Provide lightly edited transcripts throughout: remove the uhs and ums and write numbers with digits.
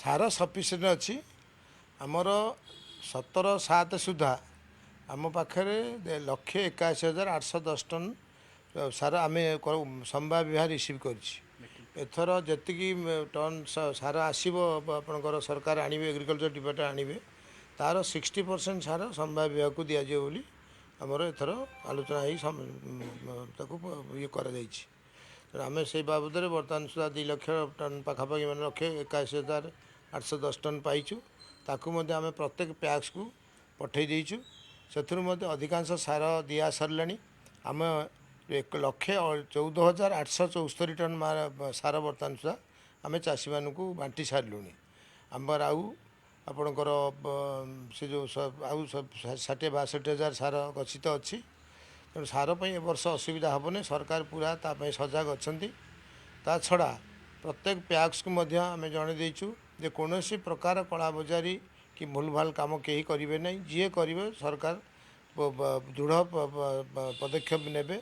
ସାର sufficient ଅଛି। ଆମର 17/7 ସୁଦ୍ଧା ଆମ ପାଖରେ 1,81,810 ଟନ୍ ସାର ଆମେ ସମ୍ବାଦ ବିଭାଗ ରିସିଭ୍ କରିଛି। ଏଥର ଯେତିକି ଟନ୍ ସାର ଆସିବ ଆପଣଙ୍କର ସରକାର ଆଣିବେ, ଏଗ୍ରିକଲଚର ଡିପାର୍ଟମେଣ୍ଟ ଆଣିବେ, ତାର 60% ସାର ସମ୍ବାଦ ବିଭାଗକୁ ଦିଆଯିବ ବୋଲି ଆମର ଏଥର ଆଲୋଚନା ହେଇ ତାକୁ ଇଏ କରାଯାଇଛି। ତେଣୁ ଆମେ ସେଇ ବାବଦରେ ବର୍ତ୍ତମାନ ସୁଦ୍ଧା 2 ଲକ୍ଷ ଟନ୍ ପାଖାପାଖି, ମାନେ 1,81,810 ଟନ୍ ପାଇଛୁ। ତାକୁ ମଧ୍ୟ ଆମେ ପ୍ରତ୍ୟେକ ପ୍ୟାକ୍ସକୁ ପଠାଇ ଦେଇଛୁ। ସେଥିରୁ ମଧ୍ୟ ଅଧିକାଂଶ ସାର ଦିଆ ସରିଲାଣି। ଆମେ 1,14,874 ଟନ୍ ସାର ବର୍ତ୍ତମାନ ସୁଦ୍ଧା ଆମେ ଚାଷୀମାନଙ୍କୁ ବାଣ୍ଟି ସାରିଲୁଣି। ଆମର ଆଉ ଆପଣଙ୍କର ସେ ଯେଉଁ ଆଉ 60,62,000 ସାର ଗଚ୍ଛିତ ଅଛି। ତେଣୁ ସାର ପାଇଁ ଏ ବର୍ଷ ଅସୁବିଧା ହେବନି। ସରକାର ପୁରା ତା ପାଇଁ ସଜାଗ ଅଛନ୍ତି। ତା ଛଡ଼ା ପ୍ରତ୍ୟେକ ପ୍ୟାକ୍ସକୁ ମଧ୍ୟ ଆମେ ଜଣେଇ ଦେଇଛୁ ଯେ କୌଣସି ପ୍ରକାର କଳାବଜାରୀ କି ଭୁଲ ଭାଲ କାମ କେହି କରିବେ ନାହିଁ। ଯିଏ କରିବେ ସରକାର ଦୃଢ଼ ପଦକ୍ଷେପ ନେବେ।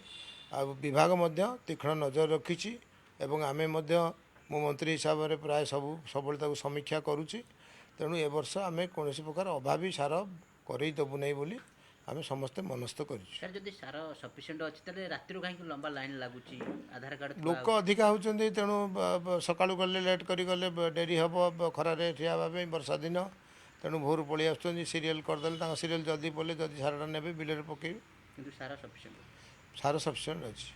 ଆଉ ବିଭାଗ ମଧ୍ୟ ତୀକ୍ଷ୍ଣ ନଜର ରଖିଛି ଏବଂ ଆମେ ମଧ୍ୟ, ମୁଁ ମନ୍ତ୍ରୀ ହିସାବରେ ପ୍ରାୟ ସବୁବେଳେ ତାକୁ ସମୀକ୍ଷା କରୁଛି। ତେଣୁ ଏ ବର୍ଷ ଆମେ କୌଣସି ପ୍ରକାର ଅଭାବୀ ସାର କରେଇ ଦେବୁ ନାହିଁ ବୋଲି ଆମେ ସମସ୍ତେ ମନସ୍ଥ କରିଛୁ। ସାର୍, ଯଦି ସାର ସଫିସିଏଣ୍ଟ ଅଛି ତାହେଲେ ରାତିରୁ କାହିଁକି ଲମ୍ବା ଲାଇନ୍ ଲାଗୁଛି? ଆଧାର କାର୍ଡ଼ ଥୁଆ ଲୋକ ହେଉଛି। ଅଧିକା ହେଉଛନ୍ତି। ତେଣୁ ସକାଳୁ ଗଲେ ଲେଟ୍ କରି ଗଲେ ଡେରି ହେବ, ଖରାରେ ଠିଆ ହେବା ପାଇଁ, ବର୍ଷା ଦିନ। ତେଣୁ ଭୋରୁ ପଳେଇ ଆସୁଛନ୍ତି, ସିରିଏଲ୍ କରିଦେଲେ ତାଙ୍କ ସିରିଏଲ୍ ଜଲ୍ଦି ପଡ଼ିଲେ ଯଦି ସାରଟା ନେବେ ବିଲରେ ପକାଇବେ। କିନ୍ତୁ ସାର ସଫିସିଏଣ୍ଟ ଅଛି। ସାର ସଫିସିଏଣ୍ଟ ଅଛି।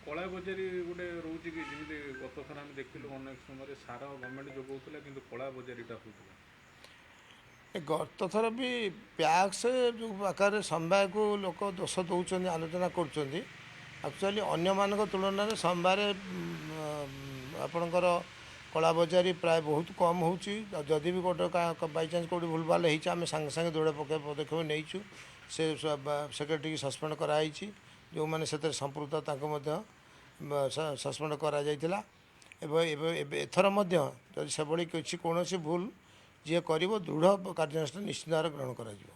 କଳାବଜାରୀ ଗୋଟେ ରହୁଛି କି, ଯେମିତି ଗତ ଥର ଆମେ ଦେଖିଲୁ ଅନେକ ସମୟରେ ସାର ଗଭର୍ଣ୍ଣମେଣ୍ଟ ଯୋଗାଉଥିଲା କିନ୍ତୁ କଳାବଜାରୀଟା ହେଉଥିଲା। ଗତ ଥର ବି ପ୍ୟାକ୍ସ ଯେଉଁ ଆକାରରେ ସମବାୟକୁ ଲୋକ ଦୋଷ ଦେଉଛନ୍ତି, ଆଲୋଚନା କରୁଛନ୍ତି। ଆକ୍ଚୁଆଲି ଅନ୍ୟମାନଙ୍କ ତୁଳନାରେ ସମବାୟରେ ଆପଣଙ୍କର କଳାବଜାରୀ ପ୍ରାୟ ବହୁତ କମ୍ ହେଉଛି। ଯଦି ବି ଗୋଟେ ବାଇଚାନ୍ସ କେଉଁଠି ଭୁଲଭାଲ ହେଇଛି, ଆମେ ସାଙ୍ଗେ ସାଙ୍ଗେ ଦୃଢ଼ ପଦକ୍ଷେପ ନେଇଛୁ। ସେ ସେକ୍ରେଟେରୀକି ସସ୍ପେଣ୍ଡ କରାଯାଇଛି। ଯେଉଁମାନେ ସେଥିରେ ସମ୍ପୃକ୍ତ ତାଙ୍କୁ ମଧ୍ୟ ସସ୍ପେଣ୍ଡ କରାଯାଇଥିଲା। ଏବେ ଏଥର ମଧ୍ୟ ଯଦି ସେଭଳି କିଛି କୌଣସି ଭୁଲ ଯିଏ କରିବ, ଦୃଢ଼ କାର୍ଯ୍ୟାନୁଷ୍ଠାନ ନିଶ୍ଚିତ ଭାବରେ ଗ୍ରହଣ କରାଯିବ।